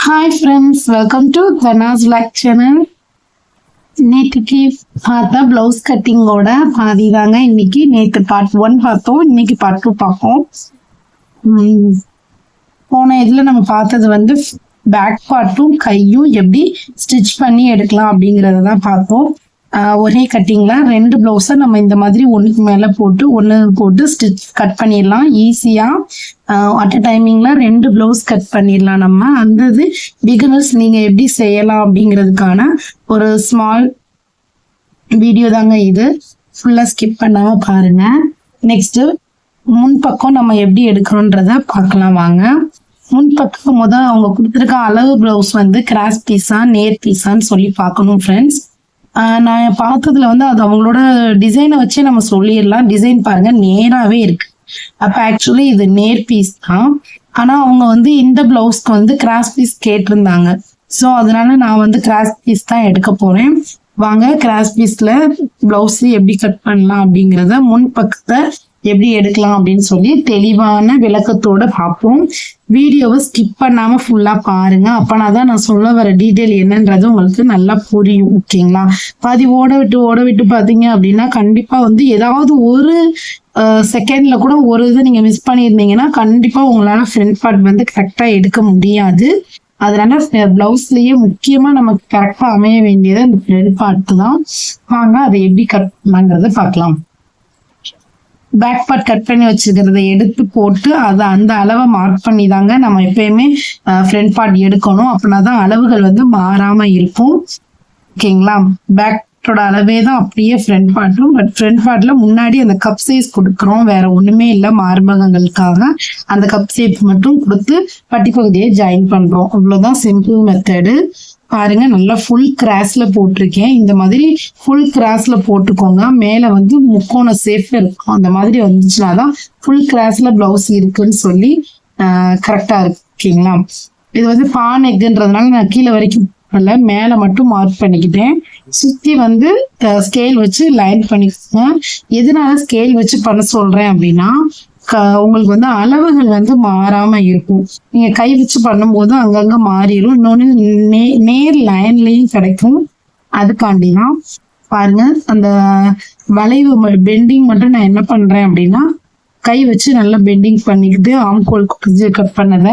Hi friends, welcome to தனாஸ் vlog channel. நேற்றுக்கு பார்த்தா ப்ளவுஸ் கட்டிங்கோட பாதி தாங்க இன்னைக்கு. நேற்று பார்ட் 1 பார்த்தோம், இன்னைக்கு பார்ட் 2 பார்ப்போம். போன இதில் நம்ம பார்த்தது பேக் பார்ட்டும் கையும் எப்படி ஸ்டிச் பண்ணி எடுக்கலாம் அப்படிங்கிறத தான் பார்த்தோம். ஒரே கட்டிங்கில் 2 ப்ளவுஸை நம்ம இந்த மாதிரி ஒன்றுக்கு மேலே போட்டு ஸ்டிச் கட் பண்ணிடலாம் ஈஸியாக. அட் அ டைமிங்கில் 2 ப்ளவுஸ் கட் பண்ணிடலாம். நம்ம அந்த பிகினர்ஸ் நீங்கள் எப்படி செய்யலாம் அப்படிங்கிறதுக்கான ஒரு ஸ்மால் வீடியோ தாங்க இது. ஃபுல்லாக ஸ்கிப் பண்ணாமல் பாருங்கள். நெக்ஸ்ட்டு முன்பக்கம் நம்ம எப்படி எடுக்கிறோன்றத பார்க்கலாம் வாங்க. முன்பக்கம் அவங்க கொடுத்துருக்க அளவு ப்ளவுஸ் கிராஸ் பீஸா நேர் பீஸான்னு சொல்லி பார்க்கணும் ஃப்ரெண்ட்ஸ். நான் பார்த்ததுல அது அவங்களோட டிசைனை வச்சே நம்ம சொல்லிடலாம். டிசைன் பாருங்க நேராகவே இருக்கு. அப்போ ஆக்சுவலி இது நேர் பீஸ் தான். ஆனால் அவங்க இந்த பிளவுஸ்க்கு கிராஸ் பீஸ் கேட்டிருந்தாங்க. ஸோ அதனால நான் கிராஸ் பீஸ் தான் எடுக்க போறேன். வாங்க கிராஸ் பீஸ்ல பிளவுஸ் எப்படி கட் பண்ணலாம் அப்படிங்கிறத முன்பக்கத்தை எப்படி எடுக்கலாம் அப்படின்னு சொல்லி தெளிவான விளக்கத்தோட பார்ப்போம். வீடியோவை ஸ்கிப் பண்ணாம ஃபுல்லா பாருங்க. அப்பனா தான் நான் சொல்ல வர டீட்டெயில் என்னன்றது உங்களுக்கு நல்லா புரியும். ஓகேங்களா? பாதி ஓட விட்டு பாத்தீங்க அப்படின்னா கண்டிப்பா ஏதாவது ஒரு செகண்ட்ல கூட ஒரு இது நீங்க மிஸ் பண்ணியிருந்தீங்கன்னா கண்டிப்பா உங்களால ஃப்ரண்ட் பார்ட் கரெக்டா எடுக்க முடியாது. அதனால பிளவுஸ்லயே முக்கியமா நமக்கு கரெக்டா அமைய வேண்டியது அந்த ஃப்ரண்ட் பார்ட் தான். வாங்க அதை எப்படி கட் பண்ணாங்கிறத பார்க்கலாம். பேக் பார்ட் கட் பண்ணி வச்சிருக்கிறத எடுத்து போட்டு அதை அந்த அளவை மார்க் பண்ணி தாங்க நம்ம எப்பயுமே ஃப்ரண்ட் பார்ட் எடுக்கணும். அப்படின்னா தான் அளவுகள் மாறாம இருக்கும். ஓகேங்களா? பேக்கோட அளவே தான் அப்படியே ஃப்ரண்ட் பார்ட்டும். பட் ஃப்ரண்ட் பார்ட்ல முன்னாடி அந்த கப் சைஸ் கொடுக்குறோம், வேற ஒண்ணுமே இல்லை. மார்பகங்களுக்காக அந்த கப் சைஸ் மட்டும் கொடுத்து பட்டி பகுதியை ஜாயின் பண்றோம். அவ்வளவுதான் சிம்பிள் மெத்தடு. பாருங்க, நல்லா ஃபுல் கிராஸ்ல போட்டிருக்கேன். இந்த மாதிரி ஃபுல் கிராஸ்ல போட்டுக்கோங்க. மேல முக்கோண சேஃப் இருக்கும். அந்த மாதிரி வந்துச்சுனாதான் ஃபுல் கிராஸ்ல பிளவுஸ் இருக்குன்னு சொல்லி கரெக்டா இருக்குங்களா? இது பான் எக்குன்றதுனால நான் கீழே வரைக்கும் மேல மட்டும் மார்க் பண்ணிக்கிட்டேன். சுத்தி ஸ்கேல் வச்சு லைன் பண்ணிக்கோங்க. எதனால ஸ்கேல் வச்சு பண்ண சொல்றேன் அப்படின்னா உங்களுக்கு அளவுகள் மாறாம இருக்கும். நீங்க கை வச்சு பண்ணும்போது அங்கங்க மாறிடும். இன்னொன்னு நேர் லைன்லயும் கிடைக்கும். அதுக்காண்டிதான் பாருங்க, அந்த வளைவு பெண்டிங் மட்டும் நான் என்ன பண்றேன் அப்படின்னா கை வச்சு நல்லா பெண்டிங் பண்ணிக்கிட்டு ஆம்கோல் கட் பண்ணத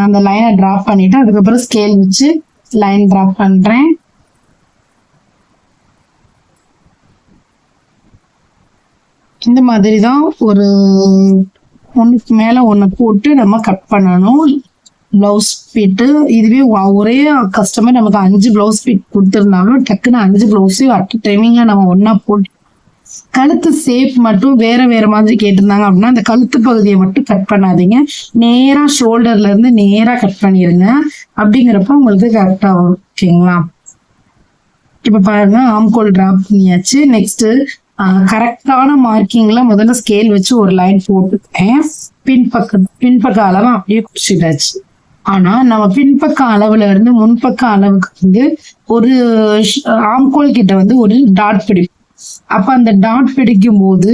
அந்த லைனை டிராப் பண்ணிட்டு அதுக்கப்புறம் ஸ்கேல் வச்சு லைன் டிராப் பண்றேன். இந்த மாதிரி தான் ஒரு ஒன்றுக்கு மேலே ஒன்று போட்டு நம்ம கட் பண்ணணும் ப்ளவுஸ் பீட்டு. இதுவே ஒரே கஸ்டமர் நமக்கு 5 ப்ளவுஸ் பீட் கொடுத்துருந்தாலும் டக்குன்னு 5 ப்ளவுஸையும் அட் டைமிங்காக நம்ம ஒன்றா போட்டு கழுத்து ஷேப் மட்டும் வேற மாதிரி கேட்டிருந்தாங்க அப்படின்னா அந்த கழுத்து பகுதியை மட்டும் கட் பண்ணாதீங்க. நேராக ஷோல்டர்ல இருந்து நேராக கட் பண்ணிடுங்க. அப்படிங்கிறப்ப உங்களுக்கு கரெக்டாக வரும். ஓகேங்களா? இப்போ பாருங்க, ஆம்கோல் டிராப் பண்ணியாச்சு. நெக்ஸ்ட் கரெக்டான மார்க்கிங்ல முதல்ல ஸ்கேல் வச்சு ஒரு லைன் போட்டுட்டேன். பின்பக்க அளவு அப்படியே குறிச்சிட்டாச்சு. ஆனா நம்ம பின்பக்க அளவுல இருந்து முன்பக்க அளவுக்கு ஒரு ஆம்கோல் கிட்ட ஒரு டாட் பிடிக்கும். அப்ப அந்த டாட் பிடிக்கும் போது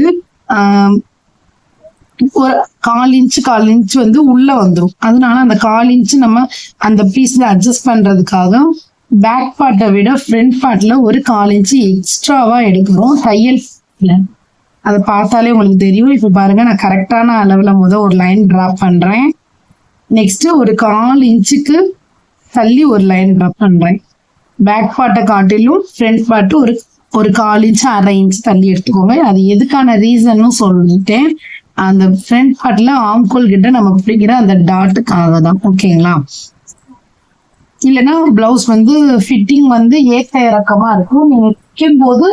ஒரு 1/4 இன்ச் உள்ள வந்துடும். அதனால அந்த 1/4 இன்ச் நம்ம அந்த பீஸ்ல அட்ஜஸ்ட் பண்றதுக்காக பேக் பார்ட்டை விட ஃப்ரண்ட் பார்ட்ல ஒரு 1/4 இன்ச் எக்ஸ்ட்ராவா எடுக்கிறோம் தையல். அதை பார்த்தாலே உங்களுக்கு தெரியும். இப்ப பாருங்க, நான் கரெக்டான அளவுல ஒரு லைன் டிராப் பண்றேன். நெக்ஸ்ட் ஒரு 1/4 இன்ச்சுக்கு தள்ளி ஒரு லைன் டிராப் பண்றேன். பேக் பார்ட்டை காட்டிலும் ஃப்ரண்ட் பார்ட் ஒரு 1/4 இன்ச் 1/2 இன்ச் தள்ளி எடுத்துக்கோங்க. அது எதுக்கான ரீசன்னு சொல்லிட்டேன். அந்த ஃப்ரண்ட் பார்ட்ல ஆம்கோல் கிட்ட நம்ம பிடிக்கிற அந்த டாட்டுக்காக தான். ஓகேங்களா? இல்லைன்னா பிளவுஸ் ஃபிட்டிங் ஏற்ற இறக்கமா இருக்கும். நீங்க வைக்கும் போது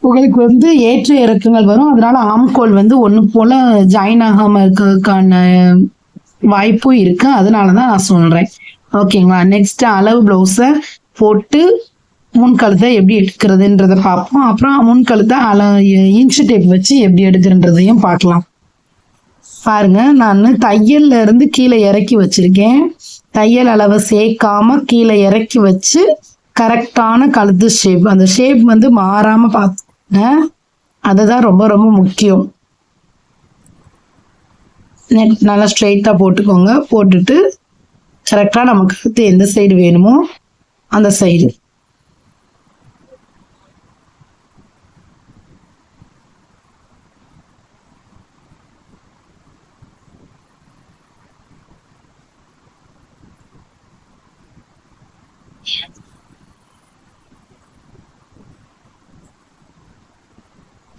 உங்களுக்கு ஏற்ற இறக்கங்கள் வரும். அதனால ஆம்கோல் ஒண்ணு போல ஜாயின் ஆகாம இருக்கிறதுக்கான வாய்ப்பும் இருக்கு. அதனாலதான் நான் சொல்றேன். ஓகேங்களா? நெக்ஸ்ட் அளவு பிளவுஸ போட்டு முன்கழுத்தை எப்படி எடுக்கிறதுன்றத பார்ப்போம். அப்புறம் முன்கழுத்தை இன்ச் டேப் வச்சு எப்படி எடுக்கிறன்றதையும் பார்க்கலாம். பாருங்க, நான் தையல்ல இருந்து கீழே இறக்கி வச்சிருக்கேன். தையல் அளவை சேர்க்காம கீழே இறக்கி வச்சு கரெக்டான கழுத்து ஷேப், அந்த ஷேப் மாறாம பார்த்துங்க. அதுதான் ரொம்ப ரொம்ப முக்கியம். நல்லா ஸ்ட்ரெயிட்டா போட்டுக்கோங்க. போட்டுட்டு கரெக்டா நமக்கு எந்த சைடு வேணுமோ அந்த சைடு.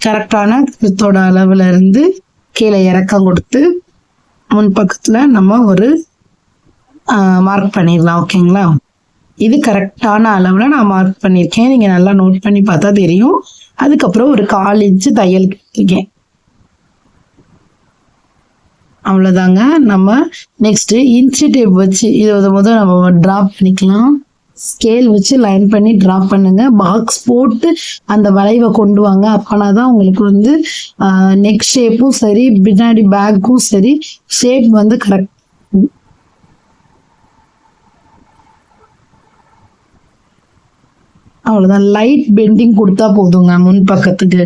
கரெக்டான கழுத்தோட அளவுல இருந்து கீழே இறக்கம் கொடுத்து முன்பக்கத்துல நம்ம ஒரு மார்க் பண்ணிடலாம். ஓகேங்களா? இது கரெக்டான அளவுல நான் மார்க் பண்ணியிருக்கேன். நீங்க நல்லா நோட் பண்ணி பார்த்தா தெரியும். அதுக்கப்புறம் ஒரு 1/4 இன்ச்சு தையல் இருக்கேன். அவ்வளவுதாங்க. நம்ம நெக்ஸ்ட் இன்ச்சு டேப் வச்சு இதை முதல் நம்ம டிராப் பண்ணிக்கலாம். ஸ்கேல் வச்சு லைன் பண்ணி டிராப் பண்ணுங்க. பாக்ஸ் போட்டு அந்த வளைவை கொண்டு வாங்க. அப்பனாதான் உங்களுக்கு வந்து நெக் ஷேப்பும் சரி, பின்னாடி பேக்கும் சரி, ஷேப் வந்து கரெக்ட். அவ்வளவுதான். லைட் பெண்டிங் கொடுத்தா போதுங்க முன் பக்கத்துக்கு.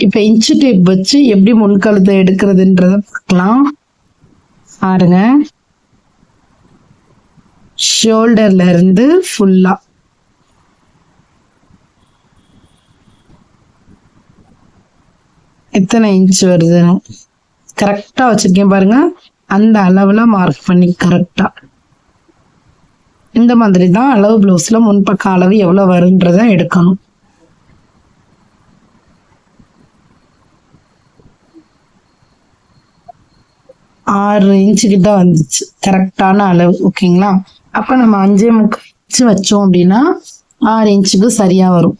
இப்ப இன்ச்சு டேப் வச்சு எப்படி முன்கழுத்தை எடுக்கிறதுன்றத பார்க்கலாம். பாருங்க, ஷோல்டர்ல இருந்து ஃபுல்லா எத்தனை இன்ச் வருதுன்னு கரெக்டா வச்சிருக்கேன் பாருங்க. அந்த அளவுல மார்க் பண்ணி கரெக்டா இந்த மாதிரி தான் அளவு பிளவுஸ்ல முன்பக்க அளவு எவ்வளவு வரும்ன்றத எடுக்கணும். ஆறு இன்ச்சு கிட்ட வந்துச்சு கரெக்டான அளவு. ஓகேங்களா? அப்ப நம்ம 5.75 இன்ச்சு வச்சோம் அப்படின்னா 6 இன்ச்சுக்கு சரியா வரும்.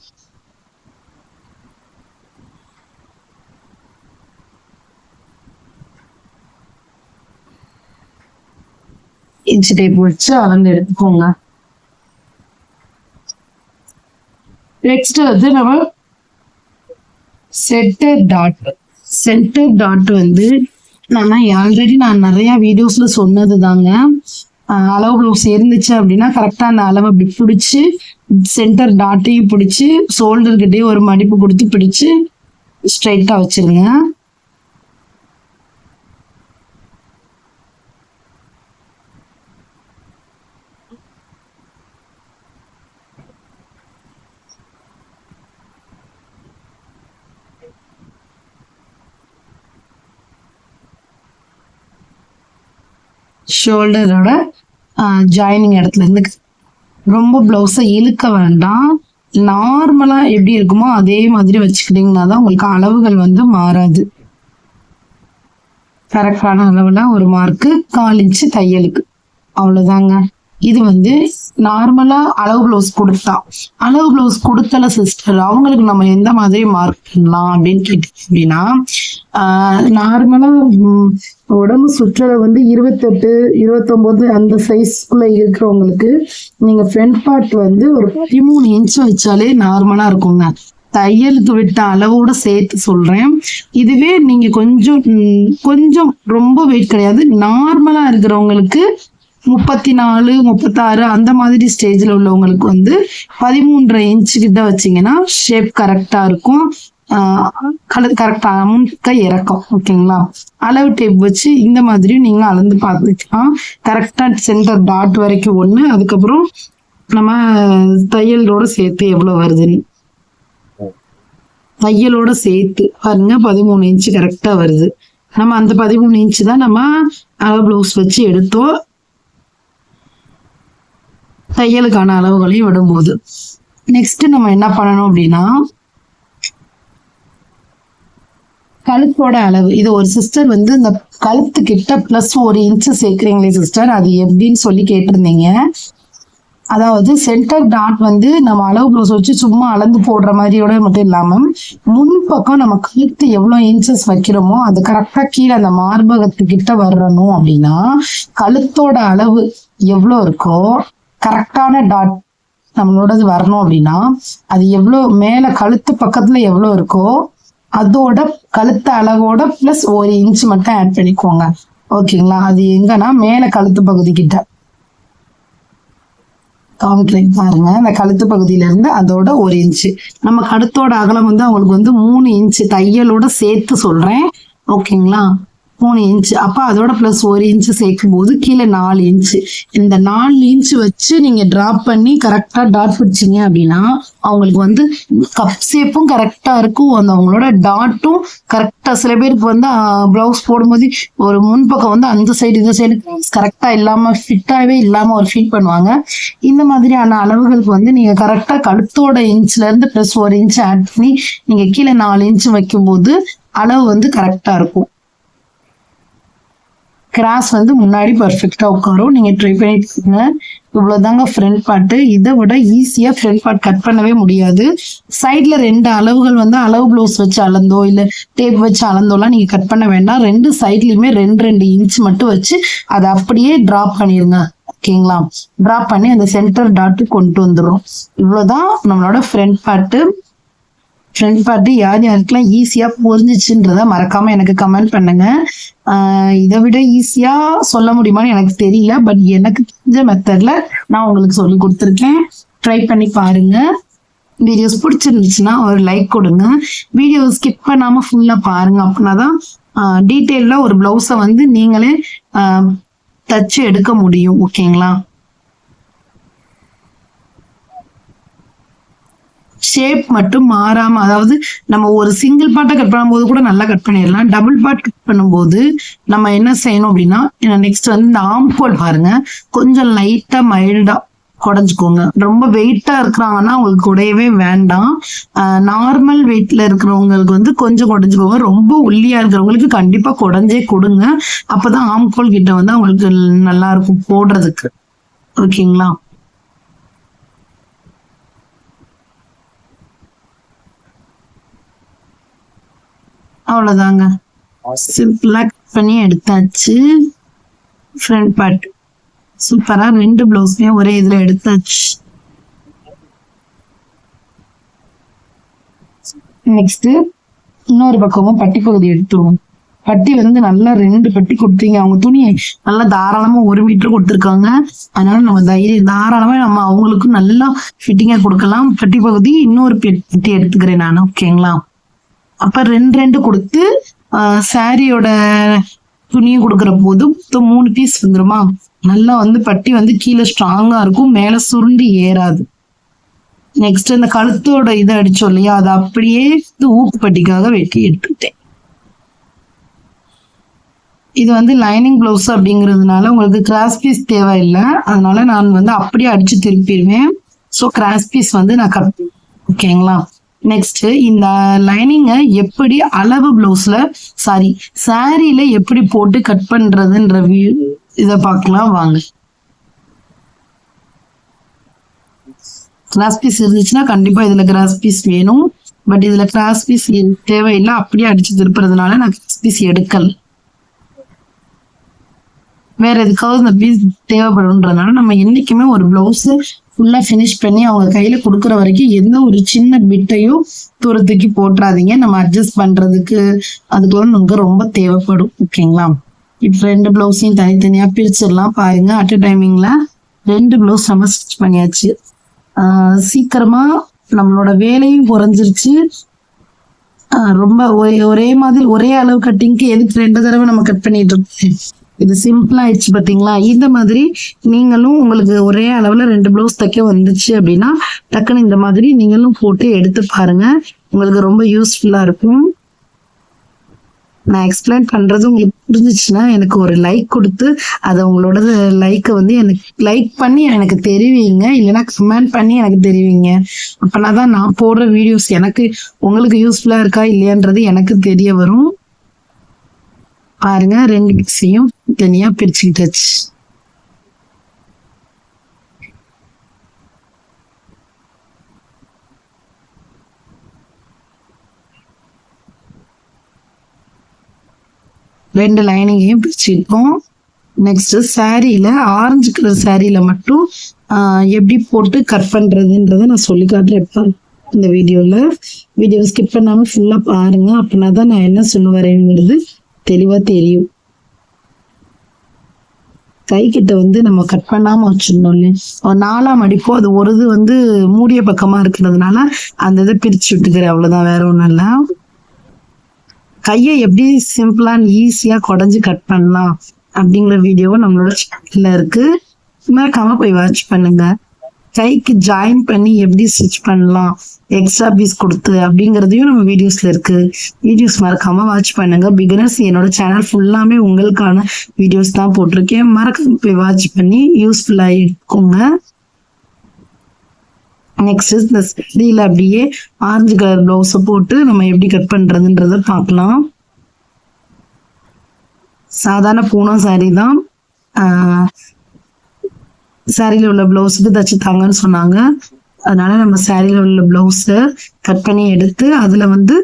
இன்ச்சு டேப் வச்சு அளந்து எடுத்துக்கோங்க. நெக்ஸ்ட் வந்து நம்ம சென்டர் டாட் வந்து ஆல்ரெடி நான் நிறைய வீடியோஸ்ல சொன்னது தாங்க. அளவு ப்ளவுஸ் இருந்துச்சு அப்படின்னா கரெக்டா அந்த அளவை அப்படி பிடிச்சி சென்டர் டாட்டையும் பிடிச்சி ஷோல்டர் கிட்டே ஒரு மடிப்பு கொடுத்து பிடிச்சு ஸ்ட்ரைட்டா வச்சிருங்க. ஷோல்டரோட ஜாயினிங் இடத்துல இருந்து ரொம்ப பிளவுஸை இழுக்க வேண்டாம். நார்மலா எப்படி இருக்குமோ அதே மாதிரி வச்சுக்கிட்டீங்கன்னா தான் உங்களுக்கு அளவுகள் வந்து மாறாது. கரெக்டான அளவுல ஒரு மார்க்கு 1/4 இன்ச்சு தையலுக்கு. அவ்வளவுதாங்க. இது வந்து நார்மலா அளவு பிளவுஸ் கொடுத்தல சிஸ்டர், அவங்களுக்கு நம்ம எந்த மாதிரி மார்க் பண்ணலாம் அப்படின்னு கேட்டீங்க அப்படின்னா, நார்மலா உடம்பு சுற்றலை வந்து 28, 29 அந்த சைஸ்க்குள்ள இருக்கிறவங்களுக்கு நீங்க ஃப்ரண்ட் பார்ட் வந்து ஒரு 13 இன்ச் வச்சாலே நார்மலா இருக்குங்க. தையலுக்கு விட்ட அளவோட சேர்த்து சொல்றேன். இதுவே நீங்க கொஞ்சம் ரொம்ப வெயிட் கிடையாது, நார்மலா இருக்கிறவங்களுக்கு 34, 36 அந்த மாதிரி ஸ்டேஜ்ல உள்ளவங்களுக்கு வந்து 13.5 இன்ச்சு கிட்ட வச்சீங்கன்னா ஷேப் கரெக்டா இருக்கும். கரெக்டா முன்க இறக்கம். ஓகேங்களா? அளவு டேப் வச்சு இந்த மாதிரி நீங்க அளந்து பார்த்துக்கலாம். கரெக்டா சென்டர் டாட் வரைக்கும் ஒண்ணு, அதுக்கப்புறம் நம்ம தையலோட சேர்த்து எவ்வளவு வருதுன்னு தையலோட சேர்த்து பாருங்க. 13 இன்ச்சு கரெக்டா வருது. நம்ம அந்த 13 இன்ச்சு தான் நம்ம அளவு பிளவுஸ் வச்சு எடுத்தோம். தையலுக்கான அளவுகளையும் விடும்போது நெக்ஸ்ட் நம்ம என்ன பண்ணணும் அப்படின்னா, கழுத்தோட அளவு. இது ஒரு சிஸ்டர் வந்து இந்த கழுத்து கிட்ட பிளஸ் 1 இன்ச்சு சேர்க்கிறீங்களே சிஸ்டர், அது எப்படின்னு சொல்லி கேட்டிருந்தீங்க. அதாவது சென்டர் டாட் வந்து நம்ம அளவு பிளவுஸ் வச்சு சும்மா அளந்து போடுற மாதிரியோட மட்டும் இல்லாம முன்பக்கம் நம்ம கழுத்து எவ்வளவு இன்ச்சஸ் வைக்கிறோமோ அது கரெக்டா கீழே அந்த மார்பகத்துக்கிட்ட வரணும். அப்படின்னா கழுத்தோட அளவு எவ்வளவு இருக்கோ கரெக்டான டாட் நம்மளோடது வரணும். அப்படின்னா அது எவ்வளவு மேல கழுத்து பக்கத்துல எவ்வளவு இருக்கோ அதோட கழுத்து அளவோட பிளஸ் 1 இன்ச் மட்டும் ஆட் பண்ணிக்கோங்க. ஓகேங்களா? அது எங்கன்னா மேல கழுத்து பகுதி கிட்ட காமிக்கிறேன் பாருங்க. இந்த கழுத்து பகுதியில இருந்து அதோட 1 இன்ச்சு, நம்ம கழுத்தோட அகலம் வந்து அவங்களுக்கு வந்து 3 இன்ச்சு தையலோட சேர்த்து சொல்றேன். ஓகேங்களா? 3 இன்ச்சு. அப்ப அதோட பிளஸ் 1 இன்ச்சு சேர்க்கும் போது கீழே 4 இன்ச்சு. இந்த 4 இன்ச்சு வச்சு நீங்க டிராப் பண்ணி கரெக்டா டாட் பிடிச்சிங்க அப்படின்னா அவங்களுக்கு வந்து கப் ஷேப்பும் கரெக்டா இருக்கும். அந்த அவங்களோட டாட்டும் கரெக்டா. சில பேருக்கு வந்து பிளவுஸ் போடும்போது ஒரு முன்பக்கம் வந்து அந்த சைடு இந்த சைடு கரெக்டா இல்லாம ஃபிட்டாவே இல்லாம ஒரு ஃபீல் பண்ணுவாங்க. இந்த மாதிரியான அளவுகளுக்கு வந்து நீங்க கரெக்டா கழுத்தோட இன்ச்ல இருந்து பிளஸ் 1 இன்ச் ஆட் பண்ணி நீங்க கீழே 4 இன்ச் வைக்கும்போது அளவு வந்து கரெக்டா இருக்கும். கிராஸ் வந்து முன்னாடி பர்ஃபெக்டா உட்காரும். நீங்க ட்ரை பண்ணிட்டுங்க. இவ்வளவுதாங்க ஃப்ரண்ட் பார்ட். இதை விட ஈஸியா ஃப்ரண்ட் பார்ட் கட் பண்ணவே முடியாது. சைட்ல 2 அளவுகள் வந்து அளவு பிளவுஸ் வச்சு அளந்தோ இல்ல டேப் வச்சு அளந்தோலாம் நீங்க கட் பண்ண வேண்டாம். 2 சைட்லயுமே 2 இன்ச் மட்டும் வச்சு அதை அப்படியே டிராப் பண்ணிருங்க. ஓகேங்களா? டிராப் பண்ணி அந்த சென்டர் டாட் கொண்டு வந்துடும். இவ்வளவுதான் நம்மளோட ஃப்ரண்ட் பார்ட். ஃப்ரண்ட் பார்ட் யார் யாருக்கெல்லாம் ஈஸியா புரிஞ்சிச்சுன்றத மறக்காம எனக்கு கமெண்ட் பண்ணுங்க. இதை விட ஈஸியா சொல்ல முடியுமான்னு எனக்கு தெரியல. பட் எனக்கு தெரிஞ்ச மெத்தட்ல நான் உங்களுக்கு சொல்லி கொடுத்துருக்கேன். ட்ரை பண்ணி பாருங்க. வீடியோஸ் பிடிச்சிருந்துச்சுன்னா ஒரு லைக் கொடுங்க. வீடியோ ஸ்கிப் பண்ணாம ஃபுல்லா பாருங்க. அப்படின்னாதான் டீட்டெயிலா ஒரு பிளவுஸை வந்து நீங்களே தச்சு எடுக்க முடியும். ஓகேங்களா? ஷேப் மட்டும் மாறாம, அதாவது நம்ம ஒரு சிங்கிள் பார்ட்டை கட் பண்ணும்போது கூட நல்லா கட் பண்ணிடலாம். டபுள் பார்ட் கட் பண்ணும்போது நம்ம என்ன செய்யணும் அப்படின்னா, நெக்ஸ்ட் வந்து இந்த ஆம்கோல் பாருங்க, கொஞ்சம் லைட்டா மைல்டா குடைஞ்சுக்கோங்க. ரொம்ப வெயிட்டா இருக்கிறாங்கன்னா அவங்களுக்கு குடையவே வேண்டாம். நார்மல் வெயிட்ல இருக்கிறவங்களுக்கு வந்து கொஞ்சம் குடைஞ்சுக்கோங்க. ரொம்ப ஒல்லியா இருக்கிறவங்களுக்கு கண்டிப்பா குடைஞ்சே கொடுங்க. அப்பதான் ஆம்கோல் கிட்ட வந்து அவங்களுக்கு நல்லா இருக்கும் போடுறதுக்கு. ஓகேங்களா? அவ்வளவுதாங்க. சிம்பிளா கட் பண்ணி எடுத்தாச்சு. ஃப்ரண்ட் பார்ட் சூப்பரா 2 பிளவுஸ்மே ஒரே இதுல எடுத்தாச்சு. நெக்ஸ்ட் இன்னொரு பக்கமும் பட்டி பகுதி எடுத்துருவோம். பட்டி வந்து நல்லா 2 பட்டி கொடுத்தீங்க. அவங்க துணி நல்லா தாராளமா 1 மீட்டர் கொடுத்துருக்காங்க. அதனால நம்ம தாராளமா நம்ம அவங்களுக்கு நல்லா ஃபிட்டிங்கா கொடுக்கலாம். பட்டி பகுதி இன்னொரு பட்டி எடுத்துக்கிறேன் நான். ஓகேங்களா? அப்ப 2 கொடுத்து சாரியோட துணியும் கொடுக்குற போது 3 பீஸ் வந்துருமா? நல்லா வந்து பட்டி வந்து கீழே ஸ்ட்ராங்கா இருக்கும், மேல சுருண்டி ஏறாது. நெக்ஸ்ட் இந்த கழுத்தோட இதை அடிச்சோம் இல்லையா, அதை அப்படியே ஊக்கு பட்டிக்காக வெட்டி எடுத்துக்கிட்டேன். இது வந்து லைனிங் பிளவுஸ் அப்படிங்கிறதுனால உங்களுக்கு கிராஸ் பீஸ் தேவையில்லை. அதனால நான் வந்து அப்படியே அடிச்சு திருப்பிடுவேன். ஸோ கிராஸ் பீஸ் வந்து நான் கட். ஓகேங்களா? நெக்ஸ்ட் இந்த லைனிங்கை எப்படி அளவு பிளவுஸ்ல சாரியில எப்படி போட்டு கட் பண்றதுன்ற இதை பார்க்கலாம் வாங்க. கிராஸ் பீஸ் இருந்துச்சுன்னா கண்டிப்பா இதுல கிராஸ் பீஸ் வேணும். பட் இதுல கிராஸ் பீஸ் தேவையில்லை. அப்படியே அடிச்சு திருப்புறதுனால நான் கிராஸ் பீஸ் எடுக்கல. வேற எதுக்காவது இந்த பீஸ் தேவைப்படும்ன்றதுனால நம்ம என்னைக்குமே ஒரு பிளவுஸ் ஃபுல்லா ஃபினிஷ் பண்ணி அவங்க கையில கொடுக்குற வரைக்கும் எந்த ஒரு சின்ன பிட்டையும் தூரத்துக்கு போட்டுறாதீங்க. நம்ம அட்ஜஸ்ட் பண்றதுக்கு அதுக்குள்ள நமக்கு ரொம்ப தேவைப்படும். ஓகேங்களா? இப்போ 2 பிளவுஸையும் தனித்தனியா பிரிச்சிடலாம். பாருங்க, அட் அ டைமிங்ல 2 பிளவுஸ் நம்ம ஸ்டிச் பண்ணியாச்சு. சீக்கிரமா நம்மளோட வேலையும் குறைஞ்சிருச்சு. ரொம்ப ஒரே மாதிரி ஒரே அளவு கட்டிங்க்கு எதுக்கு 2 தடவை நம்ம கட் பண்ணிட்டு இருக்கோம்? இது சிம்பிளா ஆயிடுச்சு பாத்தீங்களா? இந்த மாதிரி நீங்களும் உங்களுக்கு ஒரே அளவுல 2 பிளவுஸ் தைக்க வந்துச்சு அப்படின்னா டக்குன்னு இந்த மாதிரி நீங்களும் போட்டு எடுத்து பாருங்க. உங்களுக்கு ரொம்ப யூஸ்ஃபுல்லா இருக்கும். நான் எக்ஸ்பிளைன் பண்றது உங்களுக்கு புரிஞ்சிச்சுன்னா எனக்கு ஒரு லைக் கொடுத்து அதை உங்களோட லைக்கை வந்து எனக்கு லைக் பண்ணி எனக்கு தெரிவிங்க. இல்லைன்னா கமெண்ட் பண்ணி எனக்கு தெரிவிங்க. அப்பனா தான் நான் போடுற வீடியோஸ் எனக்கு உங்களுக்கு யூஸ்ஃபுல்லா இருக்கா இல்லையான்றது எனக்கு தெரிய வரும். பாருங்க, 2 மிக்ஸையும் தனியா பிரிச்சுக்கிட்டாச்சு. ரெண்டு லைனிங்கையும் பிரிச்சுக்கிட்டோம். நெக்ஸ்ட் சாரியில ஆரஞ்சு கலர் சாரியில மட்டும் எப்படி போட்டு கட் பண்றதுன்றதை நான் சொல்லி காட்டுறேன் இந்த வீடியோ ஸ்கிப் பண்ணாம ஃபுல்லா பாருங்க. அப்படின்னா தான் நான் என்ன சொல்ல வரேங்கிறது தெளிவா தெரியும். கை கிட்ட வந்து நம்ம கட் பண்ணாம வச்சிடணும் இல்லையா, ஒரு 4ஆ மடிப்போம். அது ஒரு இது வந்து மூடிய பக்கமா இருக்கிறதுனால அந்த இதை பிரிச்சு விட்டுக்கிறேன், அவ்வளவுதான், வேற ஒண்ணும் இல்ல. கையை எப்படி சிம்பிளா ஈஸியா குடஞ்சு கட் பண்ணலாம் அப்படிங்கிற வீடியோவை நம்மளோட சேனல்ல இருக்கு, மறக்காம போய் வாட்ச் பண்ணுங்க. கைக்கு ஜாயின் பண்ணி எப்படி ஸ்டிச் பண்ணலாம் எக்ஸ்ட்ரா பீஸ் கொடுத்து அப்படிங்கிறதையும் நம்ம வீடியோஸ்ல இருக்கு. வீடியோஸ் மறக்காம வாட்ச் பண்ணுங்க. பிகினர்ஸ், என்னோட சேனல் ஃபுல்லாமே உங்களுக்கான வீடியோஸ் தான் போட்டிருக்கேன், மறக்காம போய் வாட்ச் பண்ணி யூஸ்ஃபுல்லா எடுத்துக்கோங்க. நெக்ஸ்ட் இந்த சாரியில அப்படியே ஆரஞ்சு கலர் பிளவுஸை போட்டு நம்ம எப்படி கட் பண்றதுன்றத பார்க்கலாம். சாதாரண பூனம் சாரி தான். சாரியில உள்ள பிளவுஸுக்கு தச்சு தாங்கன்னு சொன்னாங்க. அதனால நம்ம சாரியில உள்ள பிளவுஸை கட் பண்ணி எடுத்து அதுல வந்து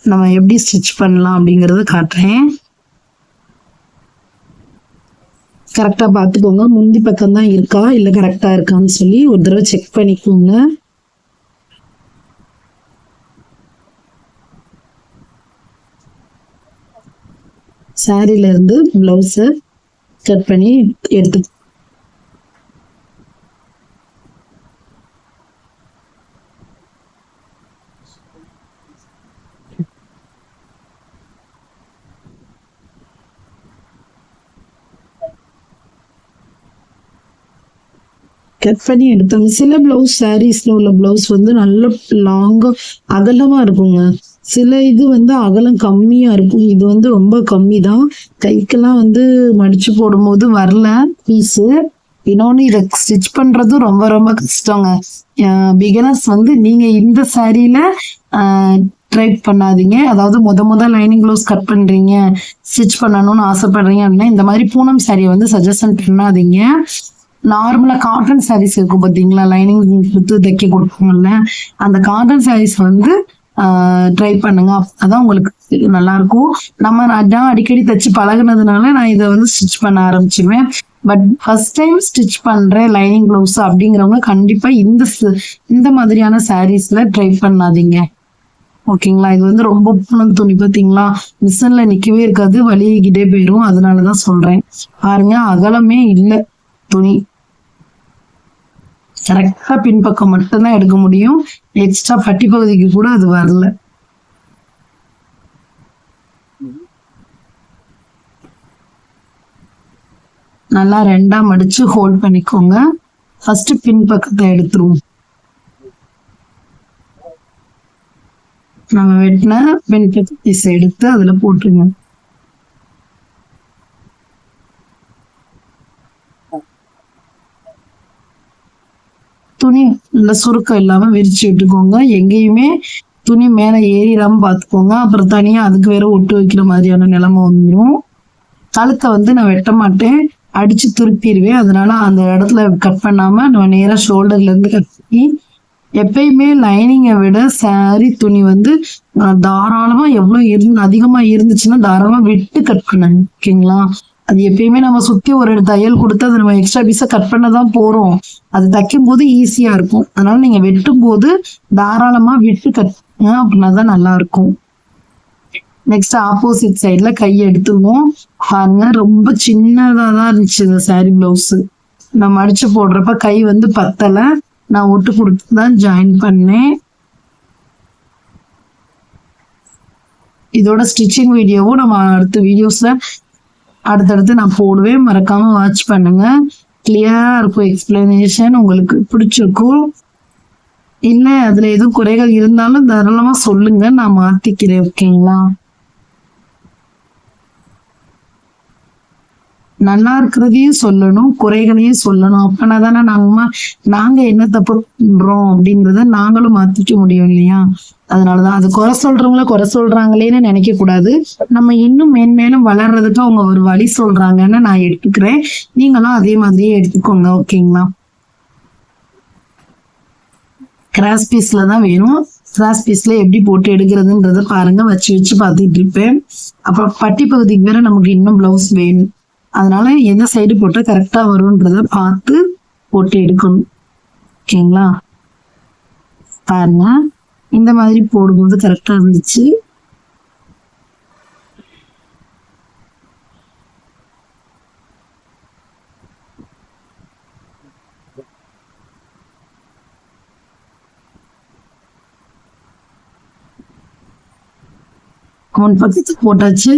நம்ம எப்படி ஸ்டிச் பண்ணலாம் அப்படிங்கறத காட்டுறேன். கரெக்டா பாத்துக்கோங்க, முந்தி பக்கம் தான் இருக்கா இல்ல கரெக்டா இருக்கான்னு சொல்லி ஒரு தடவை செக் பண்ணிக்கோங்க. சாரியில இருந்து பிளவுஸை கட் பண்ணி எடுத்து கட் பண்ணி எடுத்தோம். சில பிளவுஸ் சாரீஸ்ல உள்ள பிளவுஸ் வந்து நல்ல லாங்கா அகலமா இருக்குங்க, சில இது வந்து அகலம் கம்மியா இருக்கும். இது வந்து ரொம்ப கம்மி தான், கைக்கெல்லாம் வந்து மடிச்சு போடும்போது வரல பீஸு. இன்னொன்னு இதை ஸ்டிச் பண்றது ரொம்ப ரொம்ப கஷ்டங்க. பிகினர்ஸ் வந்து நீங்க இந்த சாரியில ட்ரை பண்ணாதீங்க. அதாவது முத லைனிங் ப்ளவுஸ் கட் பண்றீங்க, ஸ்டிச் பண்ணணும்னு ஆசைப்படுறீங்க அப்படின்னா இந்த மாதிரி பூனம் சாரியை வந்து சஜஷன் பண்ணாதீங்க. நார்மலா காட்டன் சாரீஸ் இருக்கும் பாத்தீங்களா, லைனிங் கொடுத்து தைக்க கொடுப்பாங்கல்ல, அந்த காட்டன் சாரீஸ் வந்து ட்ரை பண்ணுங்க, அதான் உங்களுக்கு நல்லா இருக்கும். நம்ம அதான் அடிக்கடி தைச்சு பழகுனதுனால நான் இதை வந்து ஸ்டிச் பண்ண ஆரம்பிச்சிருவேன். பட் ஃபர்ஸ்ட் டைம் ஸ்டிச் பண்றேன் லைனிங் பிளவுஸ் அப்படிங்கிறவங்க கண்டிப்பா இந்த மாதிரியான சாரீஸ்ல ட்ரை பண்ணாதீங்க, ஓகேங்களா. இது வந்து ரொம்ப பூனம் துணி பார்த்தீங்களா, மிஷின்ல நிக்கவே இருக்காது, வலிக்கிட்டே போயிடும். அதனாலதான் சொல்றேன். பாருங்க, அகலமே இல்லை துணி, கரெக்டா பின்பக்கம் மட்டும்தான் எடுக்க முடியும், எக்ஸ்ட்ரா பட்டி பகுதிக்கு கூட அது வரல. நல்லா ரெண்டா மடிச்சு ஹோல்ட் பண்ணிக்கோங்க. ஃபர்ஸ்ட் பின்பக்கத்தை எடுத்துருவோம். நம்ம வெட்டின பின்பக்க பீஸ் எடுத்து அதுல போட்டுருங்க. துணி நல்ல சுருக்கம் இல்லாம விரிச்சு விட்டுக்கோங்க. எங்கேயுமே துணி மேல ஏறிடாம பாத்துக்கோங்க, அப்புறம் தனியா அதுக்கு வேற ஒட்டு வைக்கிற மாதிரியான நிலைமை வந்துடும். கழுத்தை வந்து நான் வெட்ட மாட்டேன், அடிச்சு திருப்பிடுவேன். அதனால அந்த இடத்துல கட் பண்ணாம நம்ம நேரா ஷோல்டர்ல இருந்து கட் பண்ணி, எப்பயுமே லைனிங்கை விட சாரி துணி வந்து தாராளமா எவ்வளவு அதிகமா இருந்துச்சுன்னா தாராளமா விட்டு கட் பண்ணுங்க, ஓகேங்களா. அது எப்பயுமே நம்ம சுத்தி ஒரு தையல் கொடுத்து அதை நம்ம எக்ஸ்ட்ரா பீஸா கட் பண்ணதான் போறோம், அது தைக்கும் போது ஈஸியா இருக்கும். அதனால நீங்க வெட்டும் போது தாராளமா விட்டு கட் பண்ணுங்க, அப்படின்னா தான் நல்லா இருக்கும். நெக்ஸ்ட் ஆப்போசிட் சைட்ல கை எடுத்துவோம். பாருங்க, ரொம்ப சின்னதா தான் இருந்துச்சு இந்த சாரி பிளவுஸ். நம்ம அடிச்சு போடுறப்ப கை வந்து பத்தல, நான் ஒட்டு கொடுத்து தான் ஜாயின் பண்ணேன். இதோட ஸ்டிச்சிங் வீடியோவும் நம்ம அடுத்த வீடியோஸ்ல அடுத்தடுத்து நான் போடுவேன், மறக்காம வாட்ச் பண்ணுங்க. கிளியரா இருக்கும் எக்ஸ்பிளனேஷன், உங்களுக்கு பிடிச்சிருக்கும். இல்ல அதுல எதுவும் குறைகள் இருந்தாலும் தாராளமா சொல்லுங்க, நான் மாத்திக்கிறேன், ஓகேங்களா. நல்லா இருக்கிறதையும் சொல்லணும், குறைகளையும் சொல்லணும். அப்பனா தானே நாங்க என்ன தப்பு பண்றோம் அப்படிங்கிறத நாங்களும் மாத்திக்க முடியும் இல்லையா. அதனாலதான் அது குறை சொல்றவங்கள குறை சொல்றாங்களேன்னு நினைக்க கூடாது. நம்ம இன்னும் மேன்மேலும் வளர்றதுக்கு அவங்க ஒரு வழி சொல்றாங்கன்னு நான் எடுத்துக்கிறேன், நீங்களும் அதே மாதிரியே எடுத்துக்கோங்க, ஓகேங்களா. கிராஸ் பீஸ்ல தான் வேணும். கிராஸ் பீஸ்ல எப்படி போட்டு எடுக்கிறதுன்றத பாருங்க, வச்சு வச்சு பார்த்துட்டு இருப்பேன். அப்புறம் பட்டி பகுதிக்கு வேற நமக்கு இன்னும் பிளவுஸ் வேணும், அதனால எந்த சைடு போட்டா கரெக்டா வரும்ன்றத பார்த்து போட்டு எடுக்கணும், ஓகேங்களா. பாருங்க, இந்த மாதிரி போடும்போது கரெக்டா இருந்துச்சு. முன் பக்கத்துக்கு போட்டாச்சு.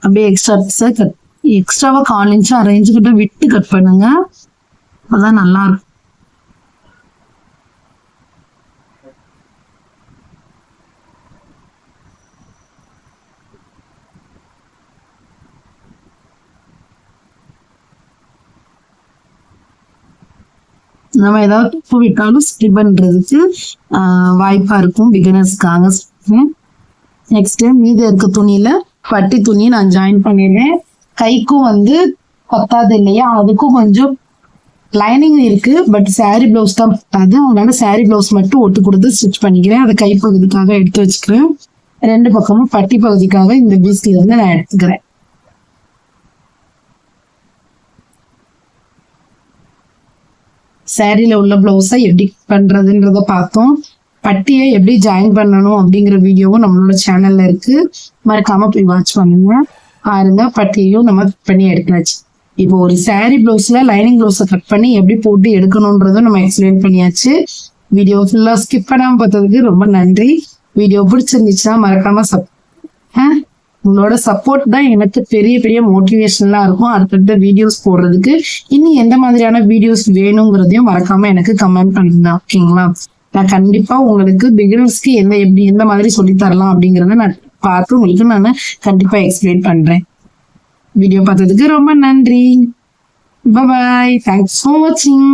அப்படியே எக்ஸ்ட்ராவா 1/4 இன்ச் அரேஞ்சுக்கிட்ட விட்டு கட் பண்ணுங்க, அப்பதான் நல்லா இருக்கும். நம்ம ஏதாவது உப்பு விட்டாலும் ஸ்கிப் பண்றதுக்கு வாய்ப்பா இருக்கும் பிகினர்ஸ்க்காக. நெக்ஸ்ட் மீதி இருக்க துணியில பட்டி துணி நான் ஜாயின் பண்ணிடுறேன். கைக்கும் வந்து பத்தாது இல்லையா, அதுக்கும் கொஞ்சம் லைனிங் இருக்கு, பட் சாரி பிளவுஸ் தான் பத்தாது. அதனால சாரி பிளவுஸ் மட்டும் ஒட்டு கொடுத்து ஸ்டிச் பண்ணிக்கிறேன். அதை கைப்பகுதிக்காக எடுத்து வச்சுக்கிறேன். 2 பக்கமும் பட்டி பகுதிக்காக இந்த பீஸ்ல இருந்து நான் எடுத்துக்கிறேன். சாரியில உள்ள பிளவுஸை எப்படி பண்றதுன்றத பார்த்தோம். பட்டியை எப்படி ஜாயின் பண்ணணும் அப்படிங்கிற வீடியோவும் நம்மளோட சேனல்ல இருக்கு, மறக்காம போய் வாட்ச் பண்ணுங்க. பாருங்க, பட்டியையும் நம்ம கட் பண்ணி எடுத்தாச்சு. இப்போ ஒரு சாரி பிளவுஸ்ல லைனிங் பிளவுஸை கட் பண்ணி எப்படி போட்டு எடுக்கணும்ன்றதும் நம்ம எக்ஸ்பிளைன் பண்ணியாச்சு. வீடியோ ஃபுல்லா ஸ்கிப் பண்ணாம பார்த்ததுக்கு ரொம்ப நன்றி. வீடியோ பிடிச்சிருந்துச்சுன்னா மறக்காம உங்களோட சப்போர்ட் தான் எனக்கு பெரிய பெரிய மோட்டிவேஷன்லாம் இருக்கும் அடுத்தடுத்த வீடியோஸ் போடுறதுக்கு. இன்னும் எந்த மாதிரியான வீடியோஸ் வேணுங்கிறதையும் மறக்காம எனக்கு கமெண்ட் பண்ணுங்க, ஓகேங்களா? நான் கண்டிப்பா உங்களுக்கு பிகினர்ஸ்க்கு எந்த மாதிரி சொல்லி தரலாம் அப்படிங்கறத நான் பார்த்து உங்களுக்கு நான் கண்டிப்பா எக்ஸ்பிளைன் பண்றேன். வீடியோ பார்த்ததுக்கு ரொம்ப நன்றி. பாய், தேங்க்ஸ் ஃபார் வாட்சிங்.